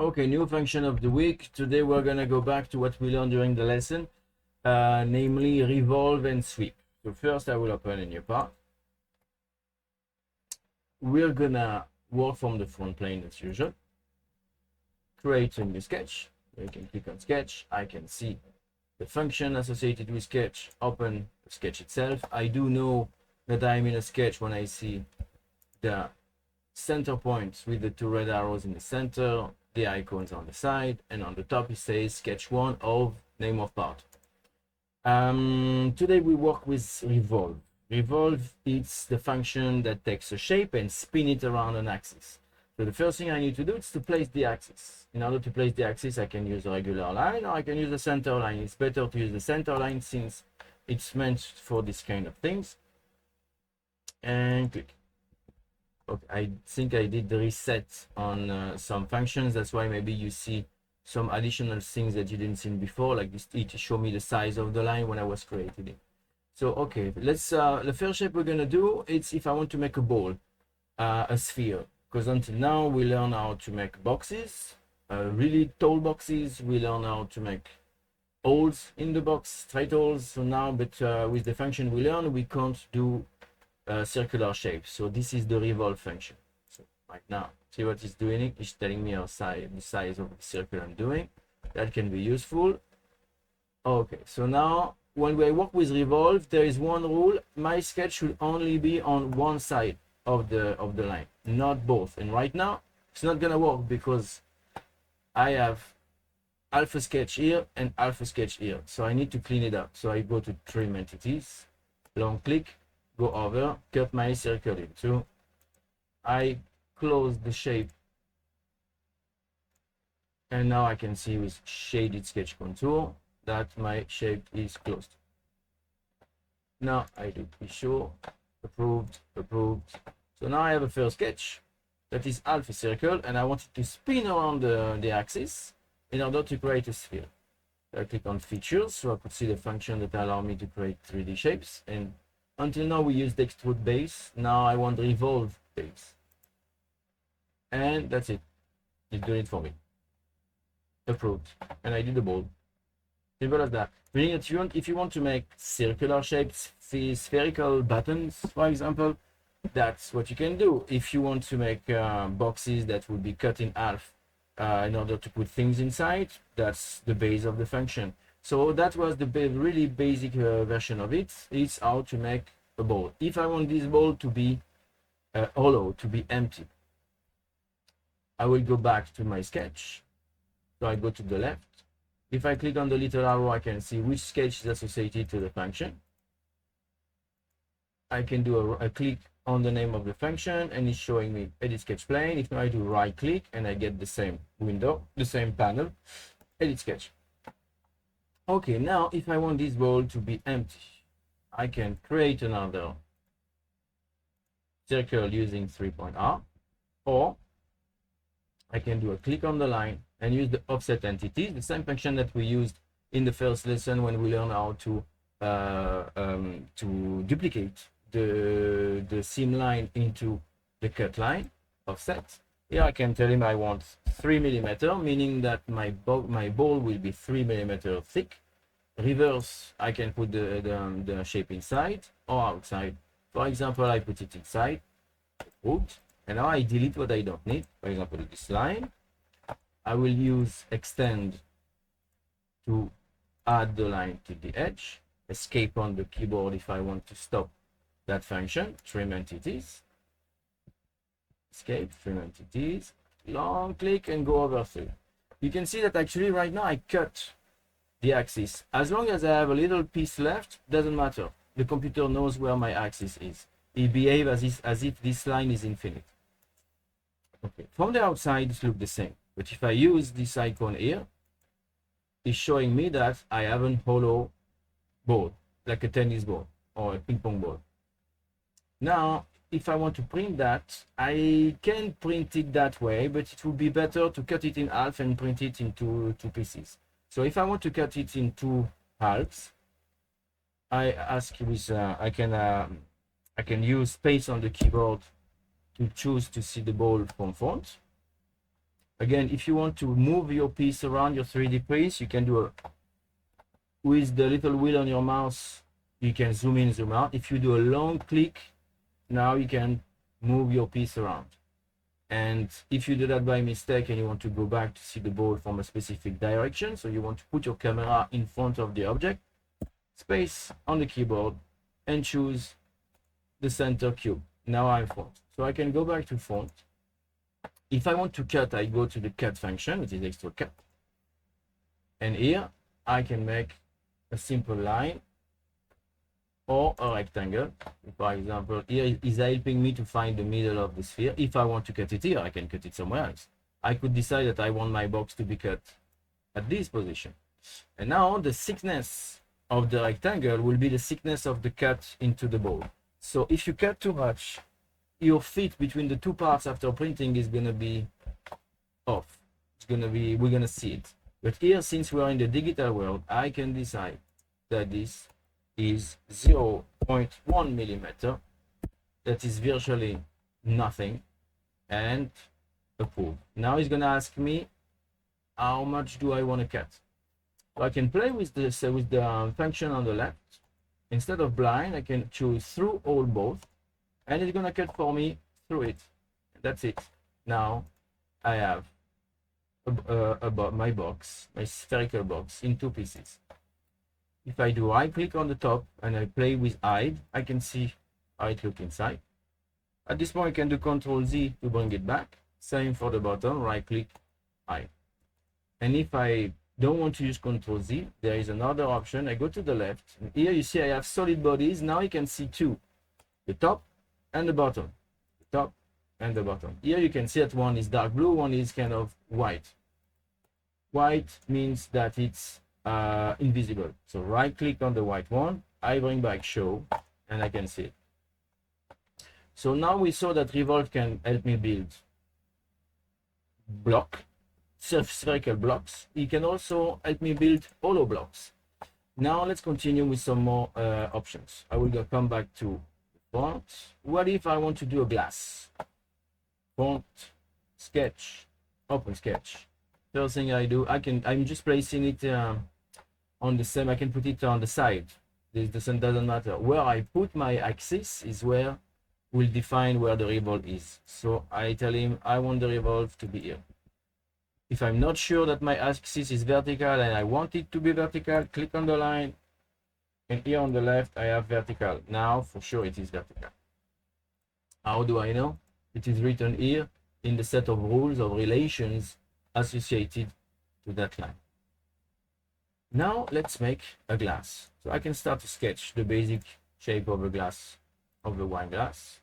Okay, new function of the week. Today we're gonna go back to what we learned during the lesson, namely revolve and sweep. So first I will open a new part. We're gonna work from the front plane as usual. Create a new sketch. You can click on sketch. I can see the function associated with sketch, open the sketch itself. I do know that I'm in a sketch when I see the center points with the two red arrows in the center, the icons on the side, and on the top it says sketch 1 of name of part. Today we work with revolve. Revolve is the function that takes a shape and spin it around an axis. So the first thing I need to do is to place the axis. In order to place the axis, I can use a regular line or I can use a center line. It's better to use the center line since it's meant for this kind of things. And click. Okay, I think I did the reset on some functions. That's why maybe you see some additional things that you didn't see before, like this. It show me the size of the line when I was creating it. So okay, let's the first shape we're gonna do, it's if I want to make a ball, a sphere, because until now we learn how to make boxes, really tall boxes. We learn how to make holes in the box, straight holes. So now, but with the function we learn, we can't do circular shape. So this is the revolve function. So right now, see what it's doing? It's telling me the size of the circle I'm doing. That can be useful. Okay, so now when we work with revolve, there is one rule. My sketch should only be on one side of the line, not both. And right now, it's not gonna work because I have alpha sketch here and alpha sketch here. So I need to clean it up. So I go to trim entities, long click, go over, cut my circle in two. I close the shape, and now I can see with shaded sketch contour that my shape is closed. Now I do be sure, approved. So now I have a first sketch that is alpha circle, and I want it to spin around the axis in order to create a sphere. I click on features so I could see the function that allow me to create 3D shapes. And until now we used extrude base. Now I want revolve base. And that's it. It's doing it for me. Approved. And I did the ball. Simple as that. Meaning that if you want to make circular shapes, spherical buttons, for example, that's what you can do. If you want to make boxes that would be cut in half in order to put things inside, that's the base of the function. So that was the really basic version of it. It's how to make a ball. If I want this ball to be hollow, to be empty, I will go back to my sketch. So I go to the left. If I click on the little arrow, I can see which sketch is associated to the function. I can do a click on the name of the function, and it's showing me edit sketch plane. If I do right click and I get the same window, the same panel, edit sketch. Okay, now if I want this ball to be empty, I can create another circle using 3-point R, or I can do a click on the line and use the offset entities, the same function that we used in the first lesson when we learned how to duplicate the seam line into the cut line offset. Here I can tell him I want 3 mm, meaning that my ball will be 3 mm thick. Reverse, I can put the shape inside or outside. For example, I put it inside, and now I delete what I don't need. For example, this line. I will use extend to add the line to the edge. Escape on the keyboard if I want to stop that function. Trim entities. Escape, trim entities. Long click and go over through. You can see that actually right now I cut the axis. As long as I have a little piece left, doesn't matter. The computer knows where my axis is. It behaves as if this line is infinite. Okay, from the outside it looks the same. But if I use this icon here, it's showing me that I have a hollow ball, like a tennis ball or a ping pong ball. Now, if I want to print that, I can print it that way, but it would be better to cut it in half and print it into two pieces. So if I want to cut it in two halves, I ask with I can use space on the keyboard to choose to see the ball from front. Again, if you want to move your piece around, your 3D piece, you can do a, with the little wheel on your mouse, you can zoom in, zoom out. If you do a long click, now you can move your piece around. And if you do that by mistake and you want to go back to see the ball from a specific direction, so you want to put your camera in front of the object, space on the keyboard and choose the center cube. Now I'm front. So I can go back to front. If I want to cut, I go to the cut function, which is extra cut. And here I can make a simple line or a rectangle. For example, here is helping me to find the middle of the sphere. If I want to cut it here, I can cut it somewhere else. I could decide that I want my box to be cut at this position. And now the thickness of the rectangle will be the thickness of the cut into the ball. So if you cut too much, your fit between the two parts after printing is going to be off. It's going to be, we're going to see it. But here, since we are in the digital world, I can decide that this is 0.1 millimeter. That is virtually nothing, and approve. Now it's going to ask me how much do I want to cut. So I can play with this with the function on the left. Instead of blind, I can choose through all both, and it's going to cut for me through it. That's it. Now I have about my box, my spherical box, in two pieces. If I do right click on the top and I play with hide, I can see how it looks inside. At this point, I can do Ctrl Z to bring it back. Same for the bottom, right click, hide. And if I don't want to use Ctrl Z, there is another option. I go to the left. And here you see I have solid bodies. Now you can see two, the top and the bottom. The top and the bottom. Here you can see that one is dark blue, one is kind of white. White means that it's invisible. So right click on the white one, I bring back show, and I can see it. So now we saw that Revolve can help me build spherical blocks. It can also help me build hollow blocks. Now let's continue with some more options. I will come back to font. What if I want to do a glass? Font, sketch, open sketch. First thing I do, I'm just placing it on the same. I can put it on the side. This doesn't matter. Where I put my axis is where will define where the revolve is. So I tell him I want the revolve to be here. If I'm not sure that my axis is vertical and I want it to be vertical, click on the line, and here on the left I have vertical. Now for sure it is vertical. How do I know? It is written here in the set of rules of relations associated to that line. Now let's make a glass. So I can start to sketch the basic shape of a glass, of the wine glass.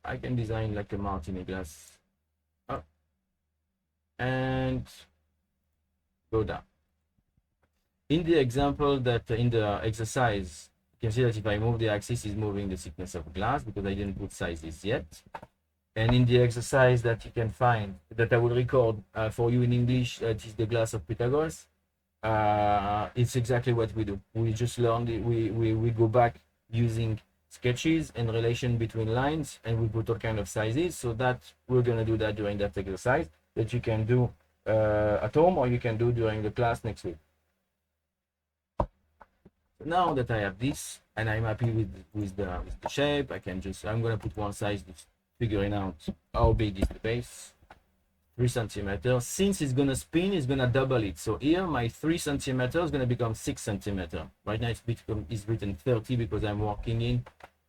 I can design like a martini glass. And go down. In the example that in the exercise, you can see that if I move the axis, is moving the thickness of glass because I didn't put sizes yet. And in the exercise that you can find, that I will record for you in English, that is the glass of Pythagoras. It's exactly what we do. We just learned, we go back using sketches and relation between lines, and we put all kind of sizes. So that we're going to do that during that exercise that you can do at home, or you can do during the class next week. Now that I have this and I'm happy with the shape, I'm going to put one size, figuring out how big is the base. 3 centimeters. Since it's going to spin, it's going to double it. So here my 3 centimeters is going to become 6 centimeters. Right now it's written 30 because I'm working in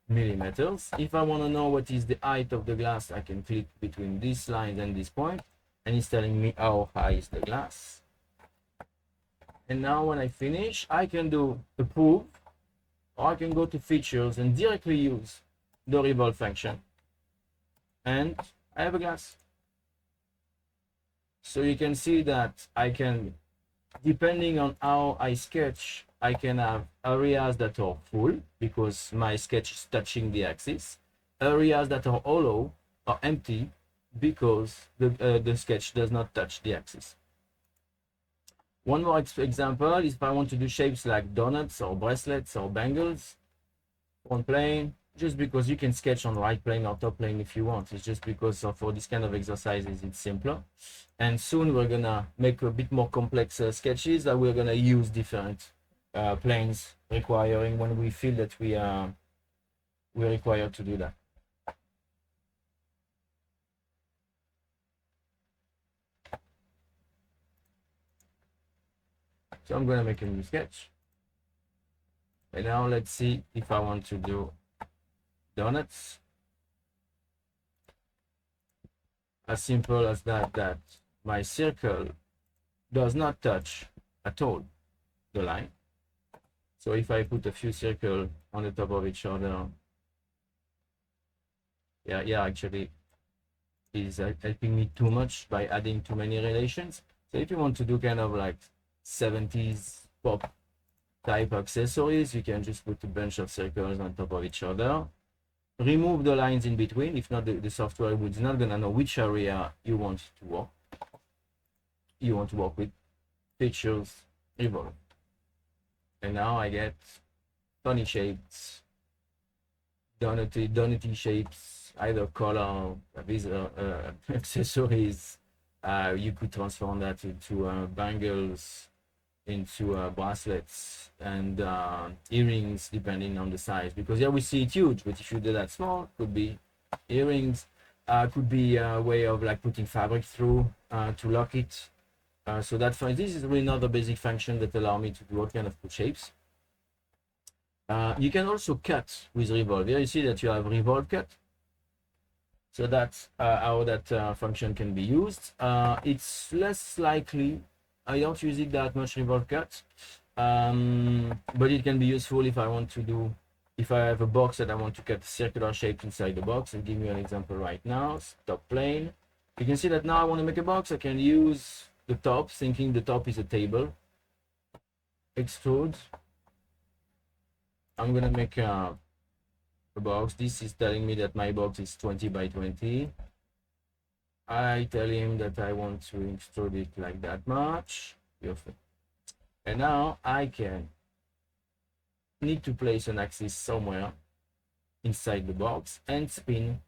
millimeters. If I want to know what is the height of the glass, I can click between this line and this point, and it's telling me how high is the glass. And now when I finish, I can do approve, or I can go to features and directly use the revolve function. And I have a glass. So you can see that I can, depending on how I sketch, I can have areas that are full because my sketch is touching the axis, areas that are hollow or empty because the sketch does not touch the axis. One more example is if I want to do shapes like donuts or bracelets or bangles. Front plane, just because you can sketch on right plane or top plane if you want. It's just because for this kind of exercises, it's simpler. And soon we're gonna make a bit more complex sketches that we're gonna use different planes requiring when we feel that we're required to do that. So I'm gonna make a new sketch. And now let's see if I want to do donuts. As simple as that my circle does not touch at all the line. So if I put a few circles on the top of each other, yeah, actually is helping me too much by adding too many relations. So if you want to do kind of like 70s pop type accessories, you can just put a bunch of circles on top of each other. Remove the lines in between. If not, the software is not gonna know which area you want to work. You want to work with. Pictures, Revolve. And now I get funny shapes, donutty shapes, either color, these accessories. You could transform that into bangles, into bracelets and earrings, depending on the size. Because here we see it huge, but if you do that small, could be earrings, could be a way of like putting fabric through to lock it. So that's fine. This is really another basic function that allow me to do all kind of cool shapes. You can also cut with Revolve. Here you see that you have Revolve cut. So that's how that function can be used. It's less likely. I don't use it that much, Revolve cut, but it can be useful if I want to do, if I have a box that I want to cut circular shape inside the box. I'll give you an example right now. Top plane. You can see that now I want to make a box. I can use the top, thinking the top is a table. Extrude. I'm gonna make a box. This is telling me that my box is 20 by 20. I tell him that I want to extrude it like that much. Perfect. And now I can need to place an axis somewhere inside the box and spin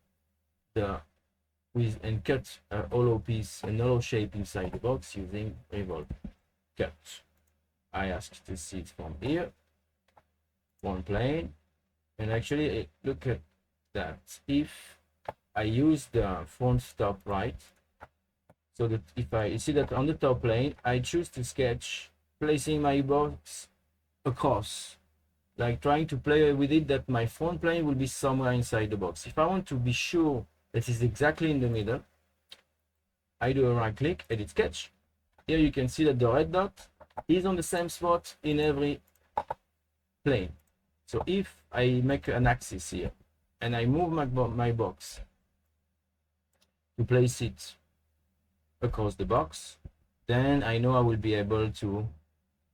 the with and cut a hollow piece, a hollow shape inside the box using Revolve cut. I ask to see it from here, one plane, and actually look at that. If I use the front top right, so that if I see that on the top plane, I choose to sketch placing my box across, like trying to play with it that my front plane will be somewhere inside the box. If I want to be sure that it's exactly in the middle, I do a right click, edit sketch. Here you can see that the red dot is on the same spot in every plane. So if I make an axis here and I move my box to place it across the box, then I know I will be able to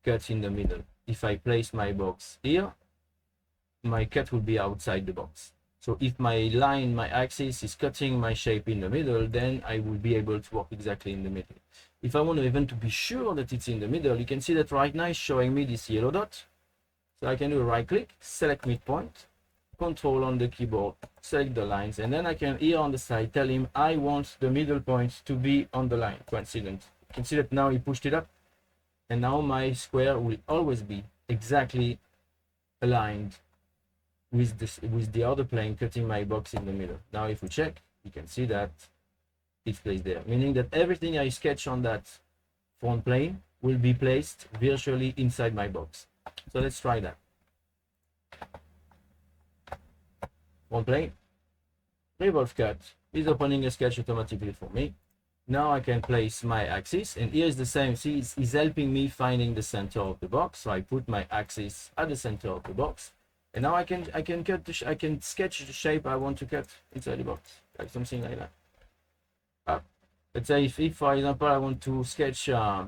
cut in the middle. If I place my box here, my cut will be outside the box. So if my line, my axis is cutting my shape in the middle, then I will be able to work exactly in the middle. If I want to even to be sure that it's in the middle, you can see that right now it's showing me this yellow dot. So I can do a right click, select midpoint, control on the keyboard, select the lines, and then I can here on the side tell him I want the middle point to be on the line. Coincident. You can see that now he pushed it up, and now my square will always be exactly aligned with the other plane cutting my box in the middle. Now if we check, you can see that it's placed there, meaning that everything I sketch on that front plane will be placed virtually inside my box. So let's try that. Front plane, Revolve cut is opening a sketch automatically for me. Now I can place my axis, and here is the same. See, it's helping me finding the center of the box. So I put my axis at the center of the box, and now I can cut I can sketch the shape I want to cut inside the box, like something like that. Let's say if for example I want to sketch a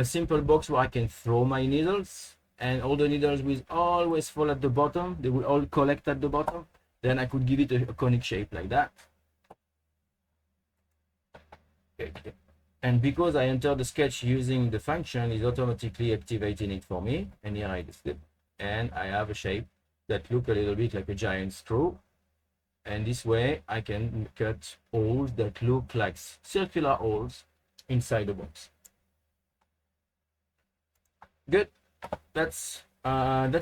simple box where I can throw my needles, and all the needles will always fall at the bottom. They will all collect at the bottom. Then I could give it a conic shape like that. Okay. And because I entered the sketch using the function, is automatically activating it for me. And here I just did, and I have a shape that look a little bit like a giant screw. And this way I can cut holes that look like circular holes inside the box. Good. That's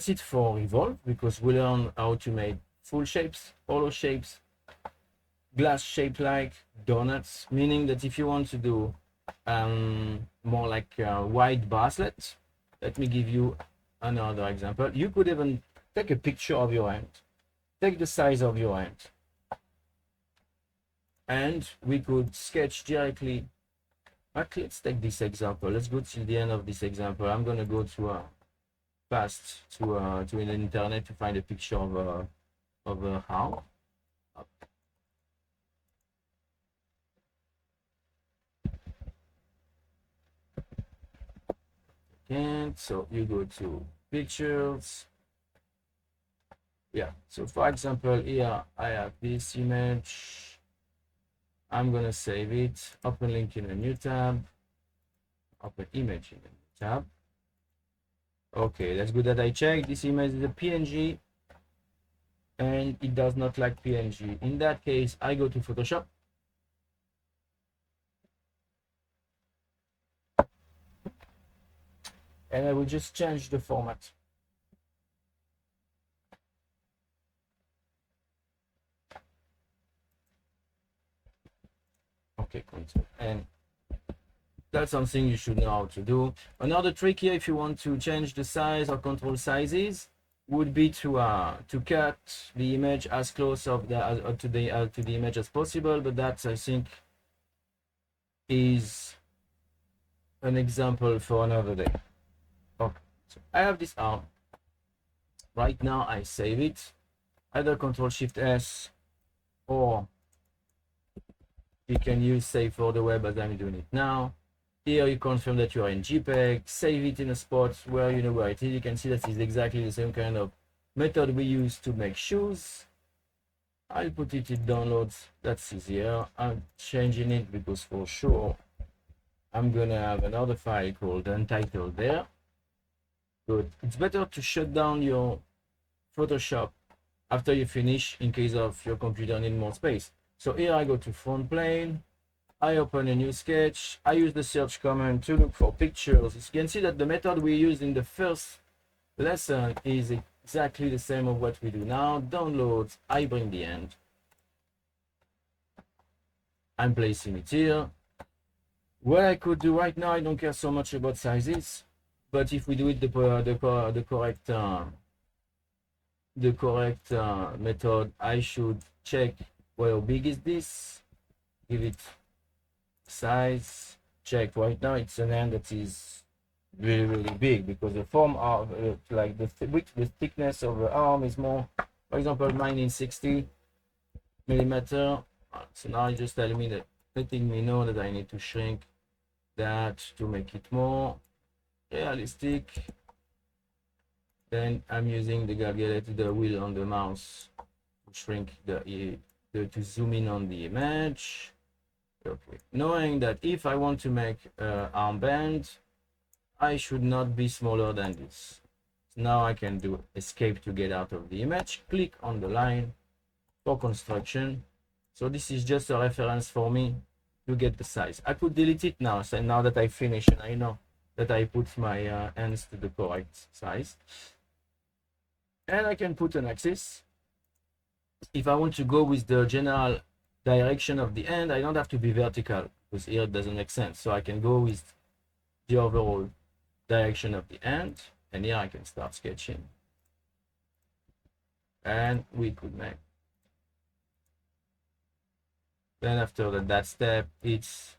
it for Revolve, because we learn how to make full shapes, hollow shapes, glass shape like donuts, meaning that if you want to do more like a wide bracelet, let me give you another example. You could even take a picture of your hand, take the size of your hand, and we could sketch directly. Actually, let's take this example. Let's go to the end of this example. I'm gonna go to fast to the internet to find a picture of a how. And so you go to pictures. Yeah, so for example, here I have this image. I'm gonna save it, open link in a new tab, open image in a new tab. Okay, that's good that I checked. This image is a PNG and it does not like PNG. In that case, I go to Photoshop. And I will just change the format. Okay, Control N. That's something you should know how to do. Another trick here, if you want to change the size or control sizes, would be to cut the image as close of to the image as possible. But that, I think, is an example for another day. Okay, so I have this arm. Right now, I save it. Either Control Shift S, or you can use Save for the web as I'm doing it now. Here you confirm that you are in JPEG, save it in a spot where you know where it is. You can see that it's exactly the same kind of method we use to make shoes. I'll put it in downloads, that's easier. I'm changing it because for sure I'm gonna have another file called untitled there. Good. It's better to shut down your Photoshop after you finish in case of your computer need more space. So here I go to front plane. I open a new sketch. I use the search command to look for pictures. You can see that the method we used in the first lesson is exactly the same of what we do now. Downloads, I bring the end. I'm placing it here. What I could do right now, I don't care so much about sizes, but if we do it the correct method, I should check, well, how big is this? Give it size, check. Right now it's an end that is really big because the form of like the thickness of the arm is more, for example, mine is 60 millimeter. So now it's just telling me that, letting me know that I need to shrink that to make it more realistic. Then I'm using the wheel on the mouse to shrink to zoom in on the image. Okay. Knowing that if I want to make an armband, I should not be smaller than this. So now I can do escape to get out of the image, click on the line for construction. So this is just a reference for me to get the size. I could delete it now, so now that I finish and I know that I put my hands to the correct size. And I can put an axis. If I want to go with the general direction of the end, I don't have to be vertical because here it doesn't make sense. So I can go with the overall direction of the end, and here I can start sketching. And we could make. Then after that step, it's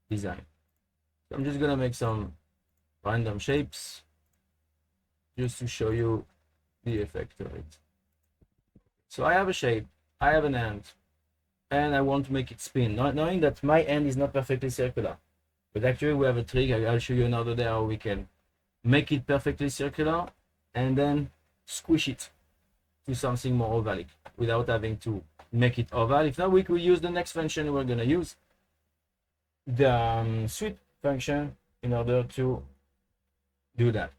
design. So I'm just gonna make some random shapes just to show you the effect of it. So I have a shape, I have an end, and I want to make it spin, not knowing that my end is not perfectly circular. But actually we have a trick. I'll show you another day how we can make it perfectly circular and then squish it to something more ovalic without having to make it oval. If not, we could use the next function. We're going to use the sweep function in order to do that.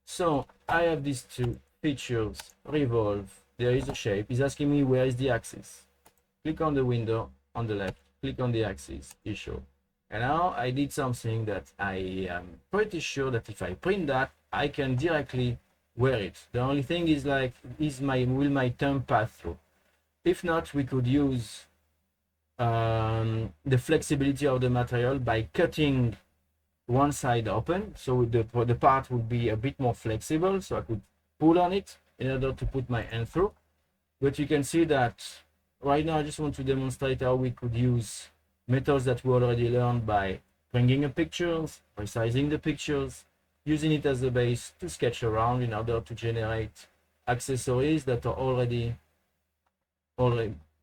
So I have these two features, revolve. There is a shape. It's asking me where is the axis. Click on the window on the left. Click on the axis. Is show. And now I did something that I am pretty sure that if I print that, I can directly wear it. The only thing is like, will my thumb pass through? If not, we could use the flexibility of the material by cutting one side open, so the part would be a bit more flexible, so I could pull on it in order to put my hand through. But you can see that right now I just want to demonstrate how we could use methods that we already learned by bringing up pictures, resizing the pictures, using it as a base to sketch around in order to generate accessories that are already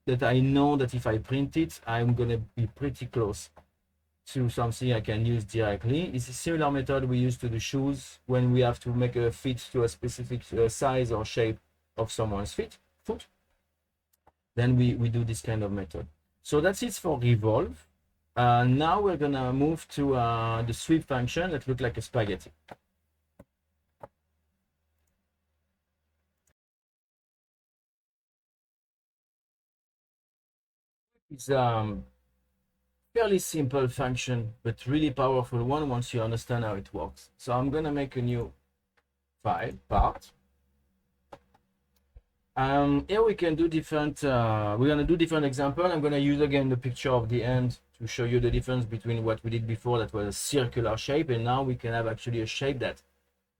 that I know that if I print it, I'm gonna be pretty close to something I can use directly. It's a similar method we use to do shoes when we have to make a fit to a specific size or shape of someone's foot. Then we do this kind of method. So that's it for revolve. Now we're gonna move to the sweep function that looks like a spaghetti. It's fairly simple function, but really powerful one once you understand how it works. So I'm gonna make a new file part. Here we can do different, we're gonna do different example. I'm gonna use again the picture of the end to show you the difference between what we did before, that was a circular shape, and now we can have actually a shape that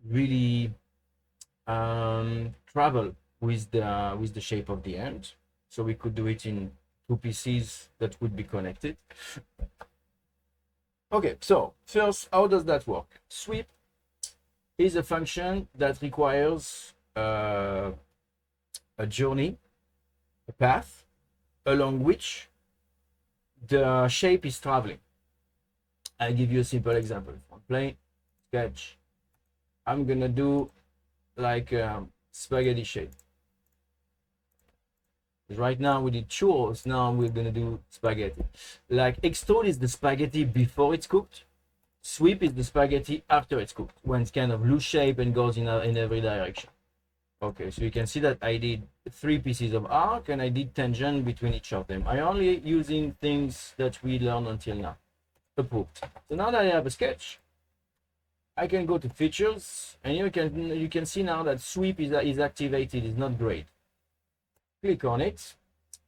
really travel with the shape of the end. So we could do it in two pieces that would be connected. Okay, so first, how does that work? Sweep is a function that requires a journey, a path, along which the shape is traveling. I'll give you a simple example. From plane, sketch, I'm gonna do like a spaghetti shape. Right now we did churros, now we're gonna do spaghetti. Like extrude is the spaghetti before it's cooked. Sweep is the spaghetti after it's cooked, when it's kind of loose shape and goes in every direction. Okay, so you can see that I did 3 pieces of arc and I did tangent between each of them. I only using things that we learned until now. Approved. So now that I have a sketch, I can go to features, and you can see now that sweep is activated, is not great. Click on it.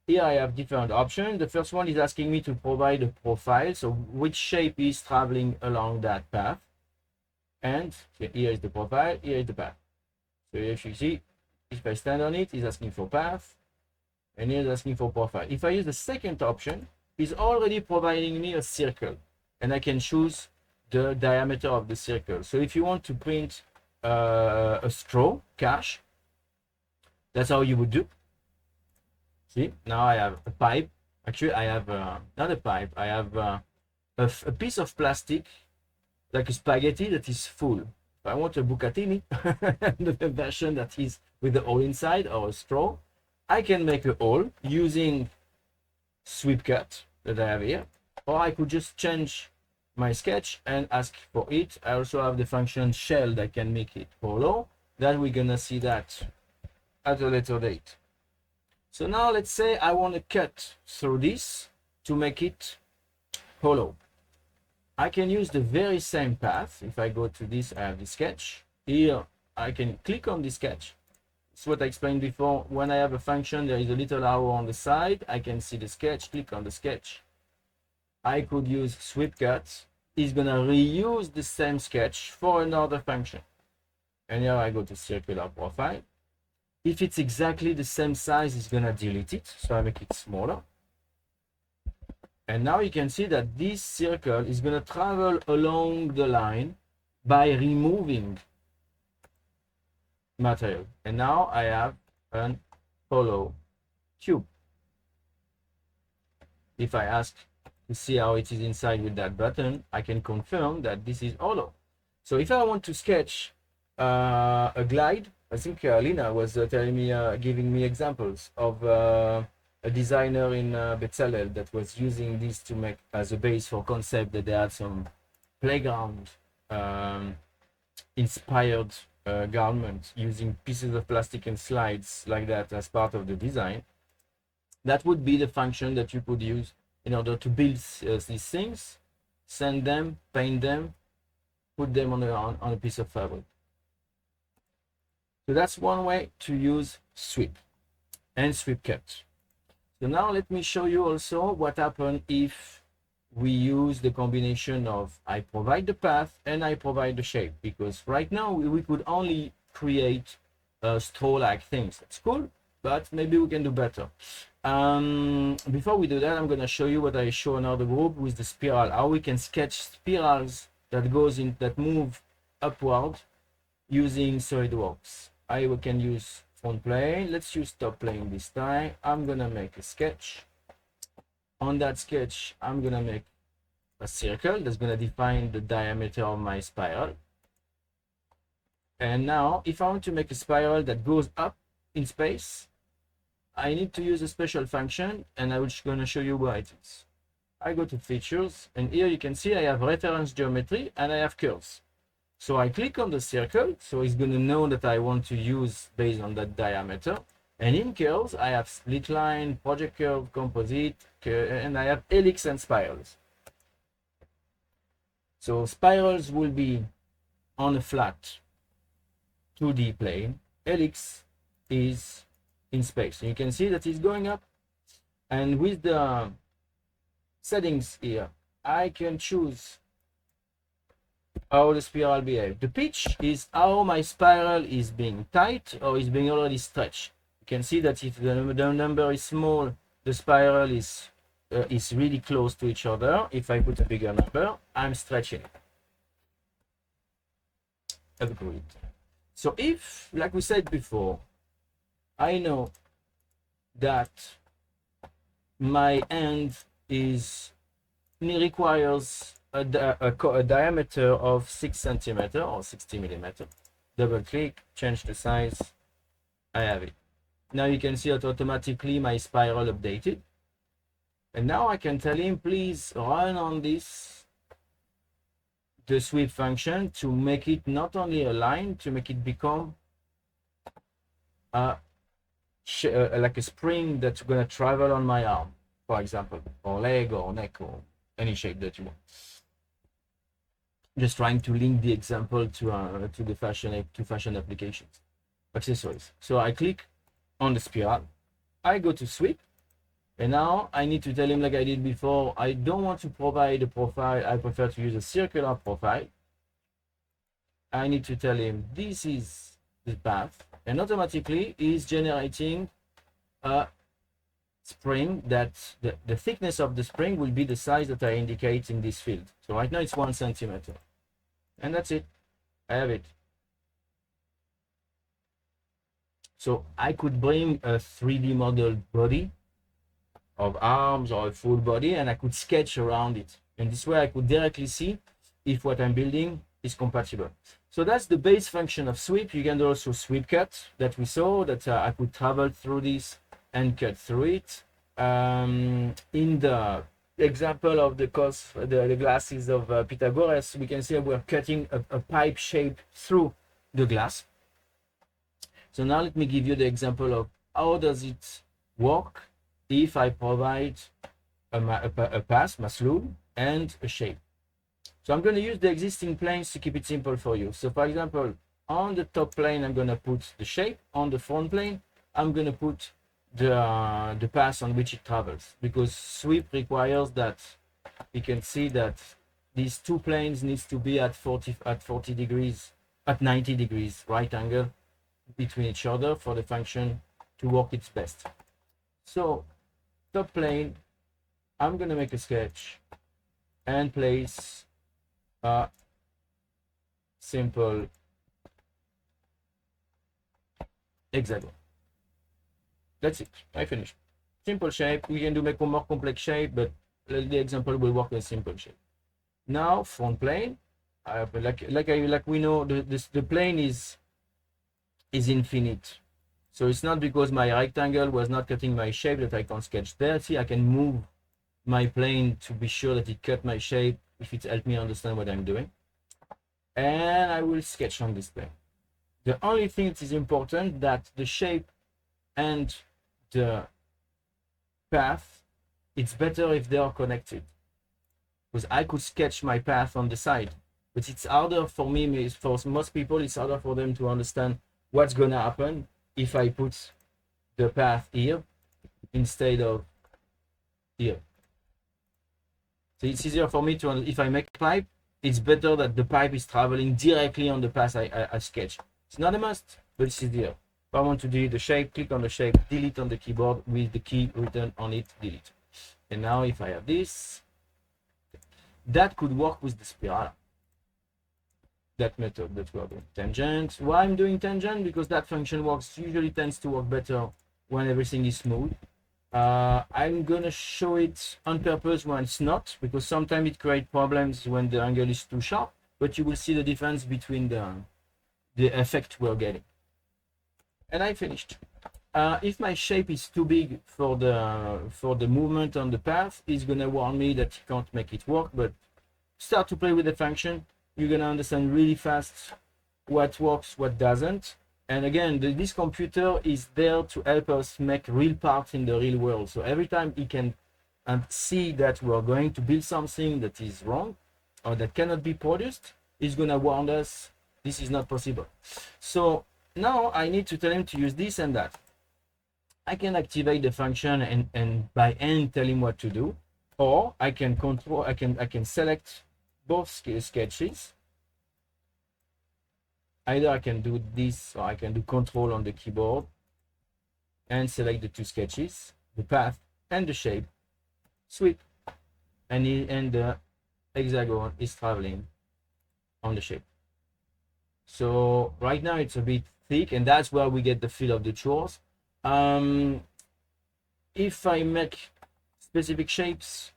Here I have different options. The first one is asking me to provide a profile, so which shape is traveling along that path. And here is the profile, here is the path. So if you see, if I stand on it, it's asking for path, and here it's asking for profile. If I use the second option, it's already providing me a circle, and I can choose the diameter of the circle. So if you want to print a straw, cash, that's how you would do. See, now I have a pipe. Actually, I have not a pipe. I have a piece of plastic, like a spaghetti that is full. If I want a bucatini, the version that is with the hole inside, or a straw, I can make a hole using sweep cut that I have here, or I could just change my sketch and ask for it. I also have the function shell that can make it hollow. That we're gonna see that at a later date. So now let's say I want to cut through this to make it hollow. I can use the very same path. If I go to this, I have the sketch. Here I can click on the sketch. It's what I explained before. When I have a function, there is a little arrow on the side. I can see the sketch, click on the sketch. I could use sweep cut. It's gonna reuse the same sketch for another function. And here I go to circular profile. If it's exactly the same size, it's gonna delete it. So I make it smaller. And now you can see that this circle is gonna travel along the line by removing material. And now I have an hollow cube. If I ask to see how it is inside with that button, I can confirm that this is hollow. So if I want to sketch a glide, I think Lina was telling me, giving me examples of a designer in Bezalel that was using this to make as a base for concept, that they had some playground inspired garment using pieces of plastic and slides like that as part of the design, that would be the function that you could use in order to build these things, sand them, paint them, put them on a piece of fabric. So that's one way to use sweep and sweep cut. So now let me show you also what happens if we use the combination of I provide the path and I provide the shape, because right now we could only create straw-like things. That's cool, but maybe we can do better. Before we do that, I'm going to show you what I show in another group with the spiral, how we can sketch spirals that move upward using Solidworks. I can use front plane. Let's use top plane this time. I'm going to make a sketch. On that sketch, I'm going to make a circle that's going to define the diameter of my spiral. And now, if I want to make a spiral that goes up in space, I need to use a special function, and I'm going to show you where it is. I go to features, and here you can see I have reference geometry and I have curves. So I click on the circle, so it's going to know that I want to use based on that diameter. And in curves, I have split line, project curve, composite, and I have helix and spirals. So spirals will be on a flat 2D plane. Helix is in space. And you can see that it's going up. And with the settings here, I can choose how the spiral behaves. The pitch is how my spiral is being tight or is being already stretched. You can see that if the number is small, the spiral is really close to each other. If I put a bigger number, I'm stretching it. Agreed. So if, like we said before, I know that my end requires a diameter of 6 centimeters or 60 millimeters. Double click, change the size. I have it. Now you can see that automatically my spiral updated. And now I can tell him, please run on this, the sweep function, to make it not only a line, to make it become like a spring that's going to travel on my arm, for example, or leg or neck or any shape that you want. Just trying to link the example to the fashion applications, accessories. So I click on the spiral, I go to sweep, and now I need to tell him, like I did before, I don't want to provide a profile, I prefer to use a circular profile. I need to tell him this is the path, and automatically is generating a spring that the thickness of the spring will be the size that I indicate in this field. So right now it's 1 centimeter, and that's it. I have it. So I could bring a 3D model body of arms or a full body, and I could sketch around it. And this way I could directly see if what I'm building is compatible. So that's the base function of sweep. You can do also sweep cut that we saw, that I could travel through this and cut through it. In the example of the glasses of Pythagoras, we can see we're cutting a pipe shape through the glass. So now let me give you the example of how does it work if I provide a path, maslul, and a shape. So I'm going to use the existing planes to keep it simple for you. So for example, on the top plane, I'm going to put the shape. On the front plane, I'm going to put the path on which it travels, because sweep requires that you can see that these two planes needs to be at 40 degrees, at 90 degrees right angle between each other for the function to work its best. So top plane, I'm going to make a sketch and place a simple hexagon. That's it. I finished. Simple shape. We can make a more complex shape, but the example will work with simple shape. Now front plane, like we know, the plane is infinite. So it's not because my rectangle was not cutting my shape that I can't sketch there. See, I can move my plane to be sure that it cut my shape if it helped me understand what I'm doing. And I will sketch on this plane. The only thing that is important that the shape and the path, it's better if they are connected, because I could sketch my path on the side, but it's harder for me, for most people, it's harder for them to understand what's gonna happen if I put the path here instead of here. So it's easier for me to, if I make a pipe, it's better that the pipe is traveling directly on the path I sketch. It's not a must, but it's easier. If I want to delete the shape, click on the shape, delete on the keyboard with the key written on it, delete. And now if I have this, that could work with the spiral. That method that we are doing. Tangent. Why I'm doing tangent? Because that function usually tends to work better when everything is smooth. I'm gonna show it on purpose when it's not, because sometimes it creates problems when the angle is too sharp, but you will see the difference between the effect we're getting. And I finished. If my shape is too big for the movement on the path, it's gonna warn me that you can't make it work, but start to play with the function, you're gonna understand really fast what works, what doesn't. And again, this computer is there to help us make real parts in the real world. So every time he can see that we're going to build something that is wrong or that cannot be produced, he's gonna warn us this is not possible. So now I need to tell him to use this and that. I can activate the function and by hand tell him what to do, or I can control. I can select both sketches. Either I can do this or I can do control on the keyboard and select the two sketches, the path and the shape, sweep, and the hexagon is traveling on the shape. So right now it's a bit thick, and that's where we get the feel of the chores. If I make specific shapes,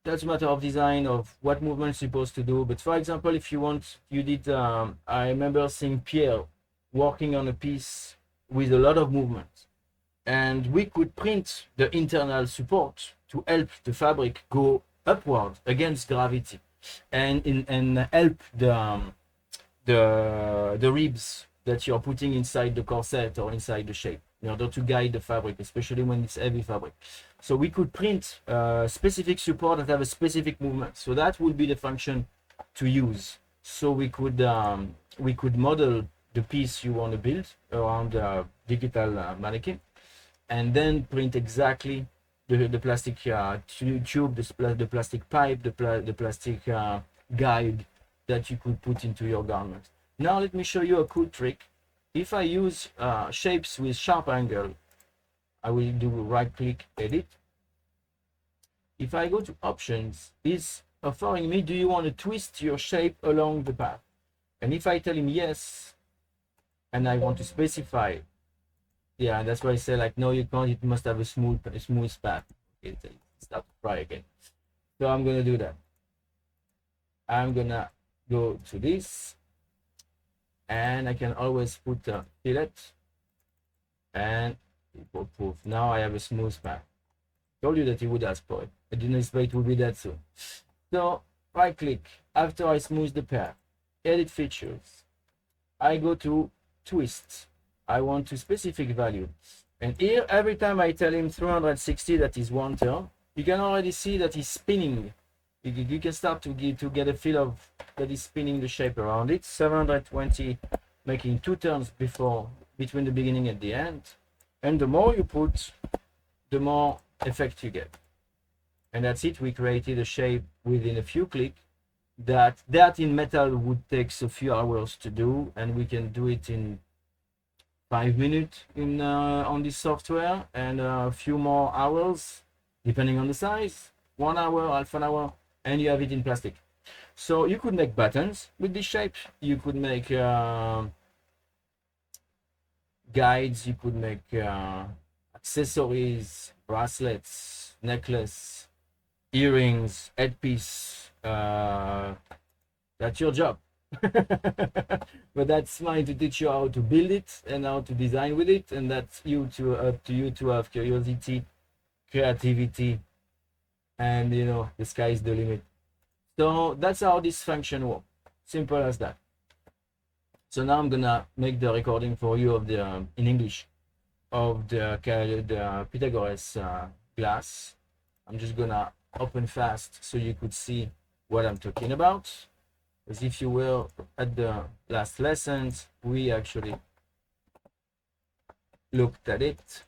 that's a matter of design of what movement is supposed to do. But for example, if you want, you did, I remember seeing Pierre working on a piece with a lot of movement, and we could print the internal support to help the fabric go upward against gravity, and help the ribs that you're putting inside the corset or inside the shape in order to guide the fabric, especially when it's heavy fabric. So we could print specific support that have a specific movement. So that would be the function to use. So we could model the piece you want to build around a digital mannequin, and then print exactly the plastic tube, the plastic pipe, the plastic guide that you could put into your garment. Now let me show you a cool trick. If I use shapes with sharp angle, I will do right click, edit. If I go to options, it's offering me, do you want to twist your shape along the path? And if I tell him yes, and I want to specify, yeah, that's why I say like, no, you can't, it must have a smooth path. Okay, start to try again. So I'm gonna do that. I'm gonna go to this, and I can always put a fillet and proof. Now I have a smooth path. Told you that he would ask for it. I didn't expect it would be that soon. So right click after I smooth the path, edit features. I go to twist. I want to specific value. And here, every time I tell him 360, that is one turn, you can already see that he's spinning. You can start to get a feel of that he's spinning the shape around it. 720, making 2 turns between the beginning and the end. And the more you put, the more effect you get. And that's it. We created a shape within a few clicks. That in metal would take a few hours to do, and we can do it in 5 minutes on this software, and a few more hours depending on the size, 1 hour, half an hour, and you have it in plastic. So you could make buttons with this shape, you could make guides, you could make accessories, bracelets, necklace, earrings, headpiece. That's your job. But that's mine to teach you how to build it and how to design with it, and that's up to you to have curiosity, creativity, and the sky is the limit. So that's how this function works. Simple as that. So now I'm gonna make the recording for you of the in English of the Pythagoras glass. I'm just gonna open fast so you could see what I'm talking about. As if you were at the last lessons, we actually looked at it.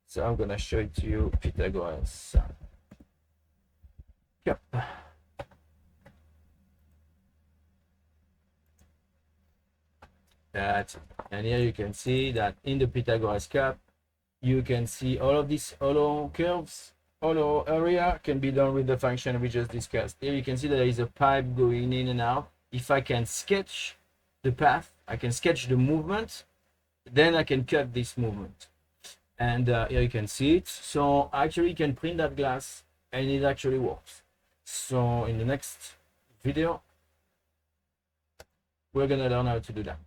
So I'm gonna show it to you, Pythagoras. Yep. That, and here you can see that in the Pythagoras cup, you can see all of these hollow curves, hollow area can be done with the function we just discussed. Here you can see that there is a pipe going in and out. If I can sketch the path, I can sketch the movement, then I can cut this movement. And here you can see it. So actually you can print that glass and it actually works. So in the next video, we're gonna learn how to do that.